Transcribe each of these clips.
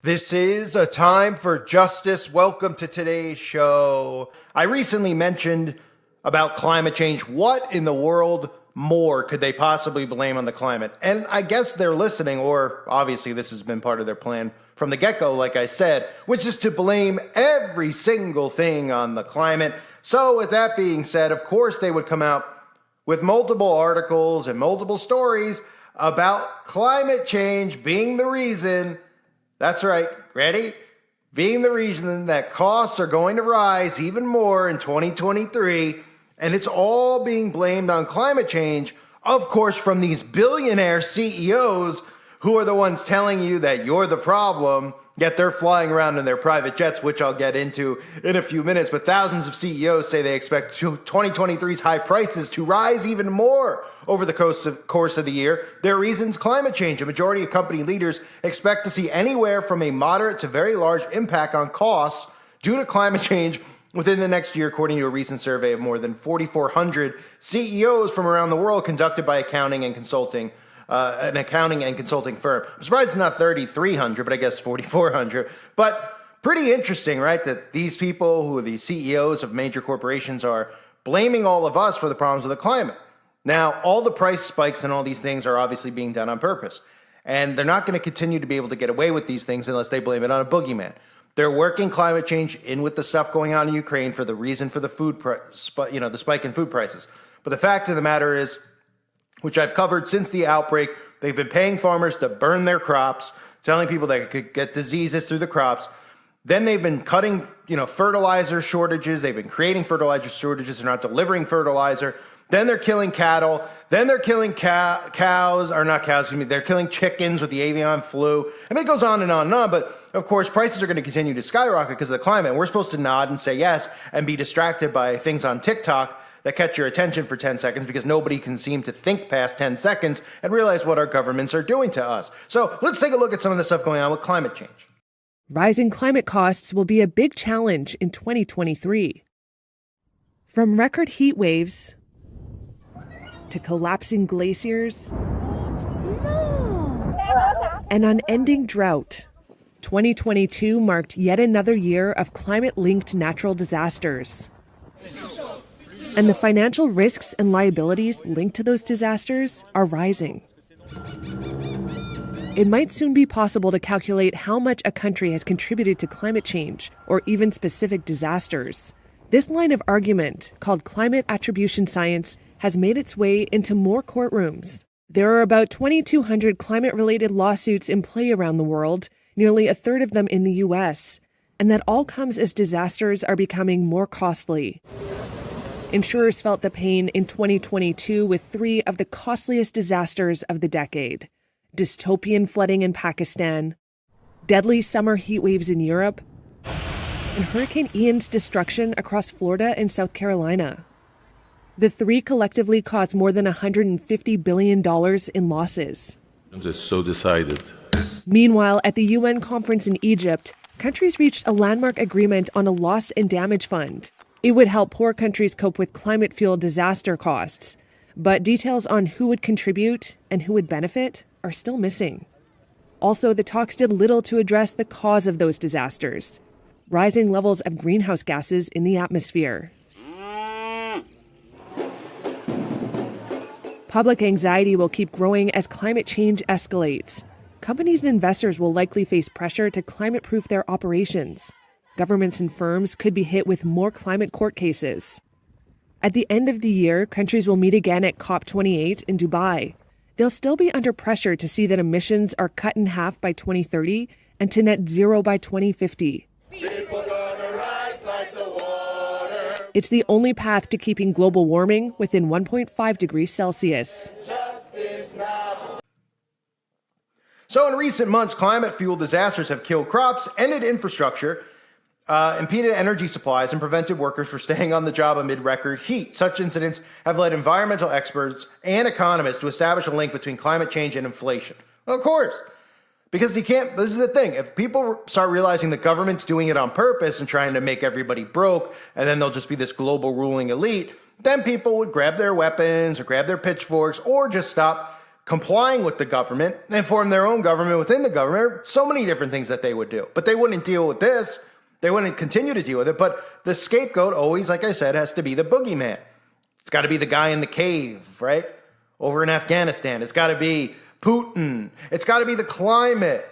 This is a time for justice. Welcome to today's show. I recently mentioned about climate change. What in the world more could they possibly blame on the climate? And I guess they're listening, or obviously this has been part of their plan from the get-go, like I said, which is to blame every single thing on the climate. So with that being said, of course they would come out with multiple articles and multiple stories about climate change being the reason. That's right. Ready? Being the reason that costs are going to rise even more in 2023. And it's all being blamed on climate change, of course, from these billionaire CEOs who are the ones telling you that you're the problem, yet they're flying around in their private jets, which I'll get into in a few minutes. But thousands of CEOs say they expect 2023's high prices to rise even more over the course of the year. Their reasons: climate change. A majority of company leaders expect to see anywhere from a moderate to very large impact on costs due to climate change within the next year, according to a recent survey of more than 4,400 CEOs from around the world conducted by an accounting and consulting firm. I'm surprised it's not 3,300, but I guess 4,400. But pretty interesting, right? That these people who are the CEOs of major corporations are blaming all of us for the problems of the climate. Now, all the price spikes and all these things are obviously being done on purpose. And they're not going to continue to be able to get away with these things unless they blame it on a boogeyman. They're working climate change in with the stuff going on in Ukraine for the reason for the the spike in food prices. But the fact of the matter is, which I've covered since the outbreak, they've been paying farmers to burn their crops, telling people they could get diseases through the crops. Then they've been cutting, fertilizer shortages. They've been creating fertilizer shortages. They're not delivering fertilizer. Then they're killing cattle. Then they're killing they're killing chickens with the avian flu. I mean, it goes on and on and on. But of course, prices are going to continue to skyrocket because of the climate. And we're supposed to nod and say yes and be distracted by things on TikTok that catch your attention for 10 seconds because nobody can seem to think past 10 seconds and realize what our governments are doing to us. So let's take a look at some of the stuff going on with climate change. Rising climate costs will be a big challenge in 2023. From record heat waves to collapsing glaciers and unending drought, 2022 marked yet another year of climate-linked natural disasters. And the financial risks and liabilities linked to those disasters are rising. It might soon be possible to calculate how much a country has contributed to climate change or even specific disasters. This line of argument, called climate attribution science, has made its way into more courtrooms. There are about 2,200 climate-related lawsuits in play around the world, nearly a third of them in the U.S., and that all comes as disasters are becoming more costly. Insurers felt the pain in 2022 with three of the costliest disasters of the decade: dystopian flooding in Pakistan, deadly summer heat waves in Europe, and Hurricane Ian's destruction across Florida and South Carolina. The three collectively caused more than $150 billion in losses. It's so decided. Meanwhile, at the UN conference in Egypt, countries reached a landmark agreement on a loss and damage fund. It would help poor countries cope with climate-fueled disaster costs. But details on who would contribute and who would benefit are still missing. Also, the talks did little to address the cause of those disasters: rising levels of greenhouse gases in the atmosphere. Public anxiety will keep growing as climate change escalates. Companies and investors will likely face pressure to climate-proof their operations. Governments and firms could be hit with more climate court cases. At the end of the year, countries will meet again at COP28 in Dubai. They'll still be under pressure to see that emissions are cut in half by 2030 and to net zero by 2050. It's the only path to keeping global warming within 1.5 degrees Celsius. So in recent months, climate-fueled disasters have killed crops, ended infrastructure, impeded energy supplies, and prevented workers from staying on the job amid record heat. Such incidents have led environmental experts and economists to establish a link between climate change and inflation. Of course, because this is the thing. If people start realizing the government's doing it on purpose and trying to make everybody broke, and then there'll just be this global ruling elite, then people would grab their weapons or grab their pitchforks or just stop complying with the government and form their own government within the government. So many different things that they would do. But they wouldn't deal with this. They wouldn't continue to deal with it. But the scapegoat always, like I said, has to be the boogeyman. It's got to be the guy in the cave, right? Over in Afghanistan. It's got to be Putin. It's got to be the climate,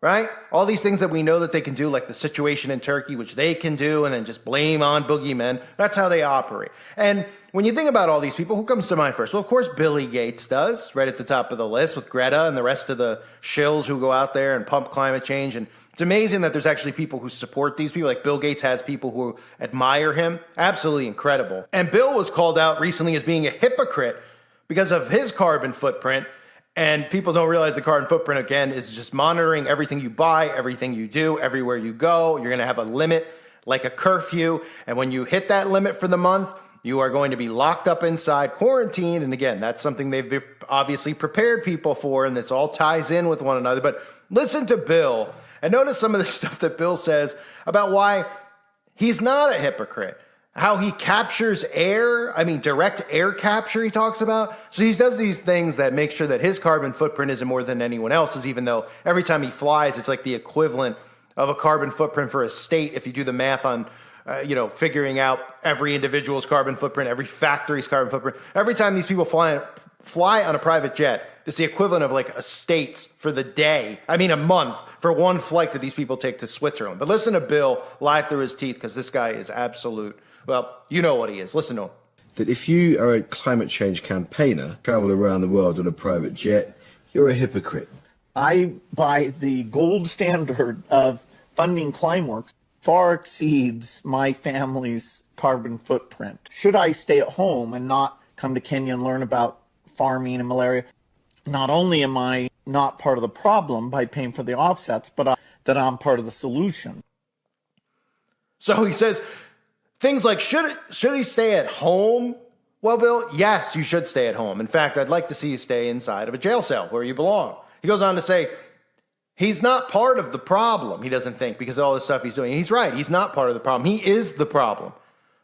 right? All these things that we know that they can do, like the situation in Turkey, which they can do, and then just blame on boogeymen. That's how they operate. And when you think about all these people, who comes to mind first? Well, of course, Billy Gates does, right at the top of the list, with Greta and the rest of the shills who go out there and pump climate change. And it's amazing that there's actually people who support these people. Like Bill Gates has people who admire him. Absolutely incredible. And Bill was called out recently as being a hypocrite because of his carbon footprint. And people don't realize the carbon footprint, again, is just monitoring everything you buy, everything you do, everywhere you go. You're going to have a limit, like a curfew. And when you hit that limit for the month, you are going to be locked up inside, quarantined. And again, that's something they've obviously prepared people for, and this all ties in with one another. But listen to Bill and notice some of the stuff that Bill says about why he's not a hypocrite. How he captures air, direct air capture he talks about. So he does these things that make sure that his carbon footprint isn't more than anyone else's, even though every time he flies, it's like the equivalent of a carbon footprint for a state if you do the math on figuring out every individual's carbon footprint, every factory's carbon footprint. Every time these people fly on a private jet, it's the equivalent of like a state's for the day. A month for one flight that these people take to Switzerland. But listen to Bill lie through his teeth, because this guy is absolute. Well, you know what he is. Listen to him. That if you are a climate change campaigner, travel around the world on a private jet, you're a hypocrite. I, by the gold standard of funding Climeworks, far exceeds my family's carbon footprint. Should I stay at home and not come to Kenya and learn about farming and malaria? Not only am I not part of the problem by paying for the offsets, but that I'm part of the solution. So he says things like, should he stay at home? Well, Bill, yes, you should stay at home. In fact, I'd like to see you stay inside of a jail cell where you belong. He goes on to say, he's not part of the problem, he doesn't think, because of all the stuff he's doing. He's right. He's not part of the problem. He is the problem.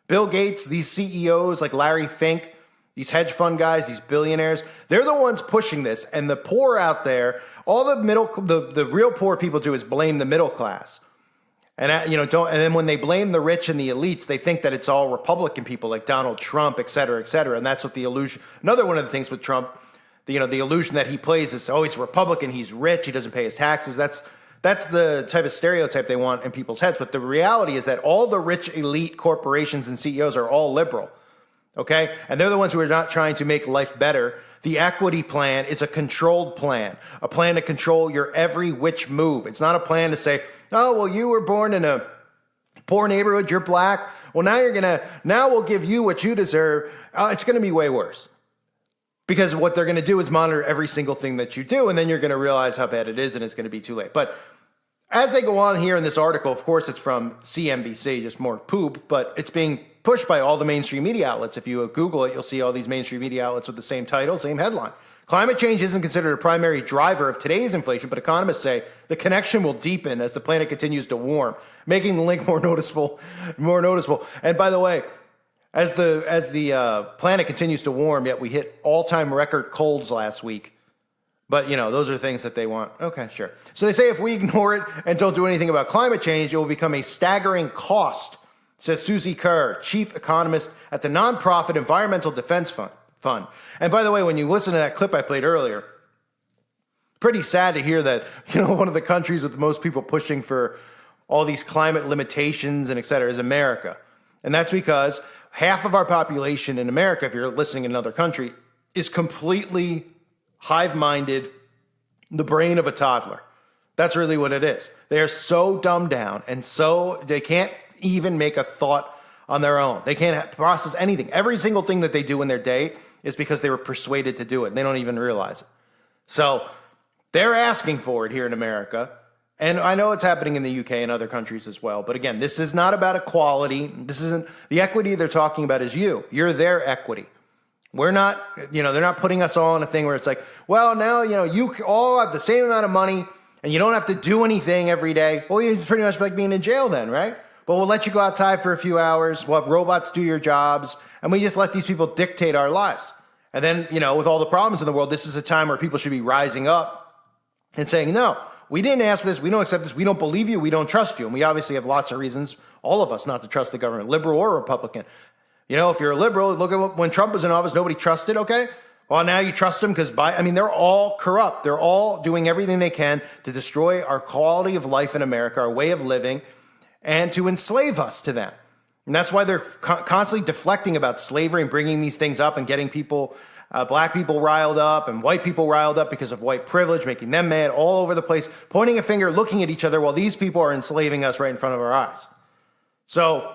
Bill Gates, these CEOs like Larry Fink, these hedge fund guys, these billionaires, they're the ones pushing this. And the poor out there, all the real poor people do is blame the middle class. And and then when they blame the rich and the elites, they think that it's all Republican people like Donald Trump, et cetera, et cetera. And that's what the illusion. Another one of the things with Trump, the illusion that he plays is, oh, he's Republican, he's rich, he doesn't pay his taxes. That's the type of stereotype they want in people's heads. But the reality is that all the rich elite corporations and CEOs are all liberal. Okay? And they're the ones who are not trying to make life better. The equity plan is a controlled plan, a plan to control your every which move. It's not a plan to say, oh, well, you were born in a poor neighborhood, you're black. Well, now we'll give you what you deserve. It's going to be way worse. Because what they're going to do is monitor every single thing that you do, and then you're going to realize how bad it is, and it's going to be too late. But as they go on here in this article, of course, it's from CNBC, just more poop, but it's being pushed by all the mainstream media outlets. If you Google it, you'll see all these mainstream media outlets with the same title, same headline. Climate change isn't considered a primary driver of today's inflation, but economists say the connection will deepen as the planet continues to warm, making the link more noticeable. And by the way, as the planet continues to warm, yet we hit all-time record colds last week. But, those are things that they want. Okay, sure. So they say if we ignore it and don't do anything about climate change, it will become a staggering cost, says Susie Kerr, chief economist at the nonprofit Environmental Defense Fund. And by the way, when you listen to that clip I played earlier, pretty sad to hear that, one of the countries with the most people pushing for all these climate limitations and et cetera is America. And that's because half of our population in America, if you're listening in another country, is completely hive-minded, the brain of a toddler. That's really what it is. They are so dumbed down and they can't even make a thought on their own. They can't process anything. Every single thing that they do in their day is because they were persuaded to do it. And they don't even realize it. So they're asking for it here in America. And I know it's happening in the UK and other countries as well. But again, this is not about equality. This isn't the equity they're talking about is you. You're their equity. We're not, they're not putting us all in a thing where it's like, well, now, you all have the same amount of money and you don't have to do anything every day. Well, it's pretty much like being in jail then, right? But we'll let you go outside for a few hours. We'll have robots do your jobs. And we just let these people dictate our lives. And then, with all the problems in the world, this is a time where people should be rising up and saying, no, we didn't ask for this. We don't accept this. We don't believe you. We don't trust you. And we obviously have lots of reasons, all of us, not to trust the government, liberal or Republican. If you're a liberal, look at when Trump was in office, nobody trusted, okay? Well, now you trust them because they're all corrupt. They're all doing everything they can to destroy our quality of life in America, our way of living, and to enslave us to them. And that's why they're constantly deflecting about slavery and bringing these things up and getting people, black people riled up and white people riled up because of white privilege, making them mad all over the place, pointing a finger, looking at each other while these people are enslaving us right in front of our eyes. So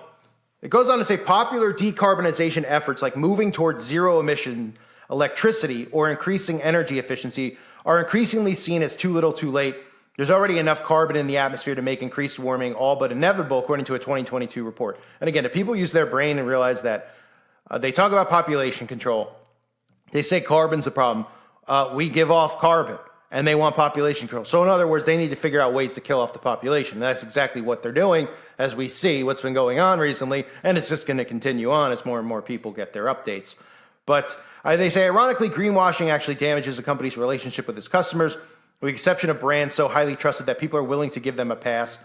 it goes on to say popular decarbonization efforts like moving towards zero emission electricity or increasing energy efficiency are increasingly seen as too little too late. There's already enough carbon in the atmosphere to make increased warming all but inevitable, according to a 2022 report. And again, if people use their brain and realize that they talk about population control, they say carbon's the problem. We give off carbon, and they want population control. So in other words, they need to figure out ways to kill off the population. And that's exactly what they're doing, as we see what's been going on recently, and it's just going to continue on as more and more people get their updates. But they say, ironically, greenwashing actually damages a company's relationship with its customers, with the exception of brands so highly trusted that people are willing to give them a pass.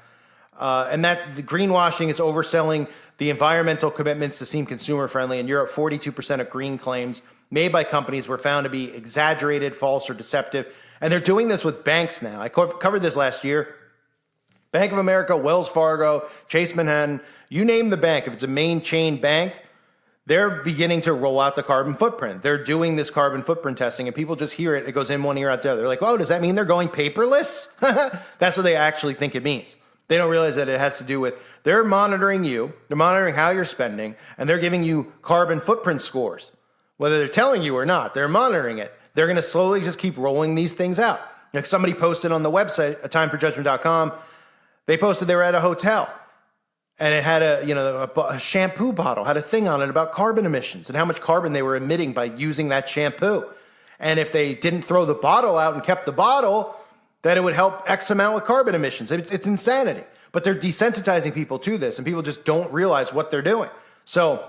And that the greenwashing is overselling the environmental commitments to seem consumer-friendly. In Europe, 42% of green claims made by companies were found to be exaggerated, false, or deceptive. And they're doing this with banks now. I covered this last year. Bank of America, Wells Fargo, Chase Manhattan, you name the bank. If it's a main chain bank, they're beginning to roll out the carbon footprint. They're doing this carbon footprint testing, and people just hear it. It goes in one ear, out the other. They're like, oh, does that mean they're going paperless? That's what they actually think it means. They don't realize that it has to do with they're monitoring you, they're monitoring how you're spending, and they're giving you carbon footprint scores. Whether they're telling you or not, they're monitoring it. They're going to slowly just keep rolling these things out. Like somebody posted on the website, timeforjudgment.com, they posted they were at a hotel. And it had a shampoo bottle, had a thing on it about carbon emissions and how much carbon they were emitting by using that shampoo. And if they didn't throw the bottle out and kept the bottle, that it would help X amount with carbon emissions. It's insanity. But they're desensitizing people to this, and people just don't realize what they're doing. So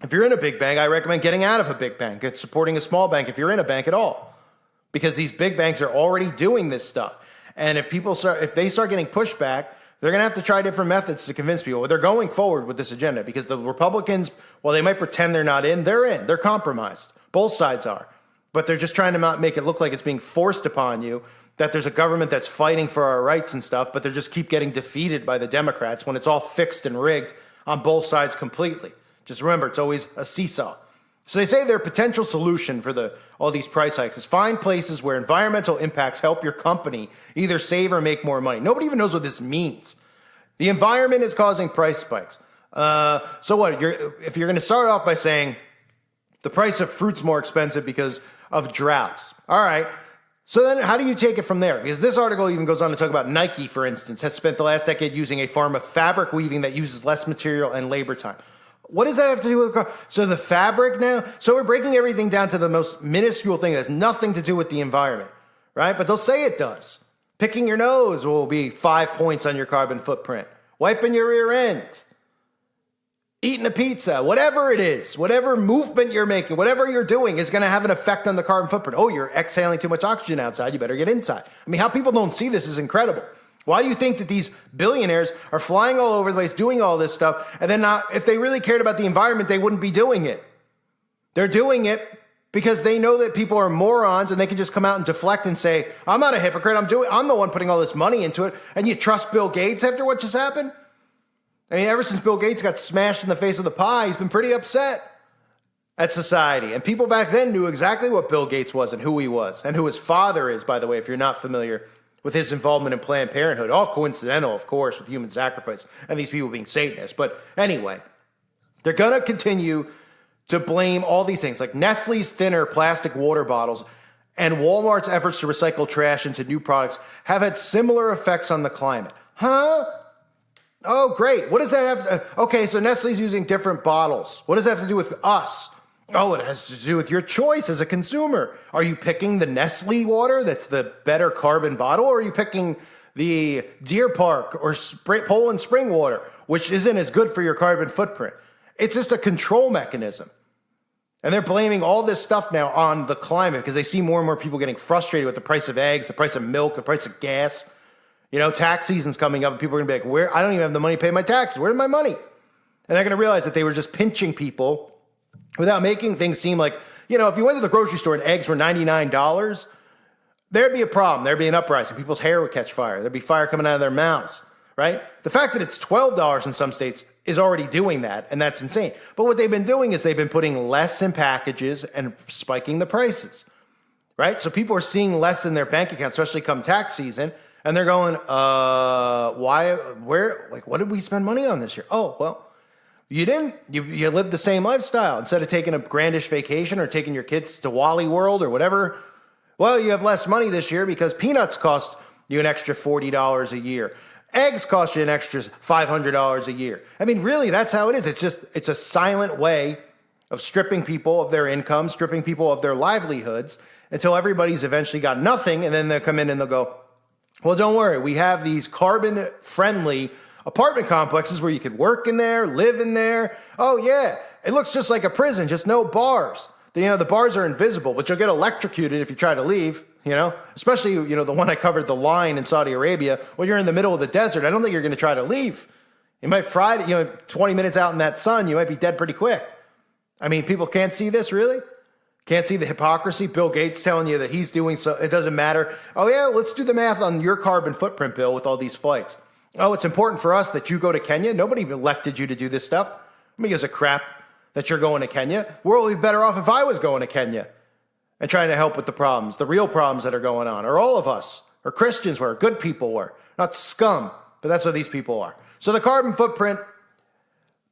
if you're in a big bank, I recommend getting out of a big bank. It's supporting a small bank if you're in a bank at all. Because these big banks are already doing this stuff. And if they start getting pushback, they're going to have to try different methods to convince people. They're going forward with this agenda because the Republicans, while they might pretend they're not in. They're compromised. Both sides are. But they're just trying to not make it look like it's being forced upon you, that there's a government that's fighting for our rights and stuff, but they just keep getting defeated by the Democrats when it's all fixed and rigged on both sides completely. Just remember, it's always a seesaw. So they say their potential solution for all these price hikes is find places where environmental impacts help your company either save or make more money. Nobody even knows what this means. The environment is causing price spikes. So what? If you're going to start off by saying the price of fruit's more expensive because of droughts. All right. So then how do you take it from there? Because this article even goes on to talk about Nike, for instance, has spent the last decade using a form of fabric weaving that uses less material and labor time. What does that have to do with the car? So the fabric now? So we're breaking everything down to the most minuscule thing that has nothing to do with the environment, right? But they'll say it does. Picking your nose will be 5 points on your carbon footprint. Wiping your rear end. Eating a pizza. Whatever it is. Whatever movement you're making. Whatever you're doing is going to have an effect on the carbon footprint. Oh, you're exhaling too much oxygen outside. You better get inside. I mean, how people don't see this is incredible. Why do you think that these billionaires are flying all over the place, doing all this stuff, and then if they really cared about the environment, they wouldn't be doing it? They're doing it because they know that people are morons and they can just come out and deflect and say, I'm not a hypocrite, I'm the one putting all this money into it, and you trust Bill Gates after what just happened? I mean, ever since Bill Gates got smashed in the face with a pie, he's been pretty upset at society. And people back then knew exactly what Bill Gates was and who he was, and who his father is, by the way, if you're not familiar with his involvement in Planned Parenthood. All coincidental, of course, with human sacrifice and these people being Satanists. But anyway, they're going to continue to blame all these things, like Nestle's thinner plastic water bottles and Walmart's efforts to recycle trash into new products have had similar effects on the climate. Huh? Oh, great. What does that have to... Okay, so Nestle's using different bottles. What does that have to do with us? Oh, it has to do with your choice as a consumer. Are you picking the Nestle water that's the better carbon bottle, or are you picking the Deer Park or Poland Spring water, which isn't as good for your carbon footprint? It's just a control mechanism. And they're blaming all this stuff now on the climate because they see more and more people getting frustrated with the price of eggs, the price of milk, the price of gas. Tax season's coming up and people are going to be like, I don't even have the money to pay my taxes. Where's my money? And they're going to realize that they were just pinching people without making things seem like, if you went to the grocery store and eggs were $99, there'd be a problem. There'd be an uprising. People's hair would catch fire. There'd be fire coming out of their mouths, right? The fact that it's $12 in some states is already doing that, and that's insane. But what they've been doing is they've been putting less in packages and spiking the prices, right? So people are seeing less in their bank account, especially come tax season, and they're going, what did we spend money on this year? Oh, well, you didn't. You lived the same lifestyle. Instead of taking a grandish vacation or taking your kids to Wally World or whatever, well, you have less money this year because peanuts cost you an extra $40 a year. Eggs cost you an extra $500 a year. I mean, really, that's how it is. It's a silent way of stripping people of their income, stripping people of their livelihoods until everybody's eventually got nothing. And then they'll come in and they'll go, well, don't worry. We have these carbon-friendly apartment complexes where you could work in there, live in there. Oh, yeah. It looks just like a prison, just no bars. The bars are invisible, but you'll get electrocuted if you try to leave. Especially, the one I covered, the line in Saudi Arabia. Well, you're in the middle of the desert. I don't think you're going to try to leave. You might fry, 20 minutes out in that sun, you might be dead pretty quick. I mean, people can't see this, really? Can't see the hypocrisy? Bill Gates telling you that he's doing so, it doesn't matter. Oh, yeah, let's do the math on your carbon footprint, Bill, with all these flights. Oh, it's important for us that you go to Kenya. Nobody elected you to do this stuff. Nobody gives a crap that you're going to Kenya. We're all be better off if I was going to Kenya and trying to help with the problems, the real problems that are going on, or all of us, or Christians were, good people were, not scum, but that's what these people are. So the carbon footprint,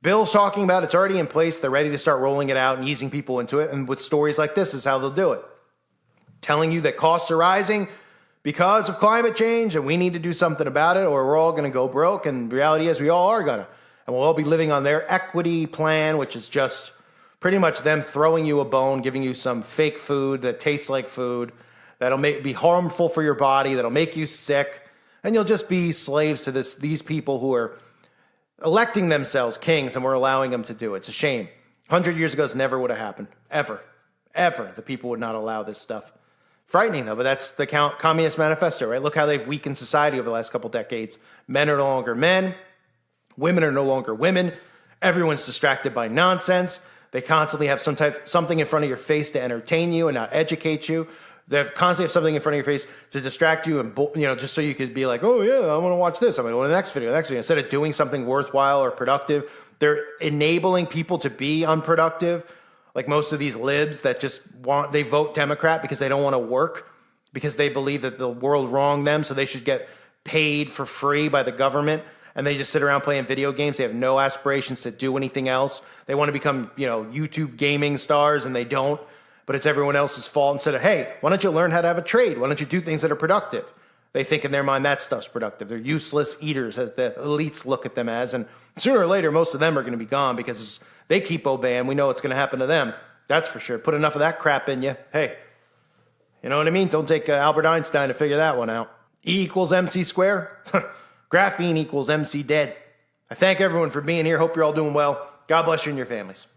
Bill's talking about, it's already in place. They're ready to start rolling it out and easing people into it. And with stories like this is how they'll do it. Telling you that costs are rising because of climate change and we need to do something about it or we're all going to go broke. And the reality is we all are going to. And we'll all be living on their equity plan, which is just pretty much them throwing you a bone, giving you some fake food that tastes like food, that'll be harmful for your body, that'll make you sick, and you'll just be slaves to these people who are electing themselves kings, and we're allowing them to do it. It's a shame. 100 years ago, this never would have happened. Ever. Ever. The people would not allow this stuff. Frightening, though, but that's the Communist Manifesto, right? Look how they've weakened society over the last couple decades. Men are no longer men. Women are no longer women. Everyone's distracted by nonsense. They constantly have something in front of your face to entertain you and not educate you. They constantly have something in front of your face to distract you and just so you could be like, oh yeah, I want to watch this. I'm going to go to the next video, Instead of doing something worthwhile or productive, they're enabling people to be unproductive. Like most of these libs that they vote Democrat because they don't want to work, because they believe that the world wronged them, so they should get paid for free by the government. And they just sit around playing video games. They have no aspirations to do anything else. They want to become, YouTube gaming stars, and they don't. But it's everyone else's fault. Instead of, hey, why don't you learn how to have a trade? Why don't you do things that are productive? They think in their mind that stuff's productive. They're useless eaters, as the elites look at them as. And sooner or later, most of them are going to be gone because they keep obeying. We know what's going to happen to them. That's for sure. Put enough of that crap in you. Hey, you know what I mean? Don't take Albert Einstein to figure that one out. E equals MC squared. Graphene equals MC dead. I thank everyone for being here. Hope you're all doing well. God bless you and your families.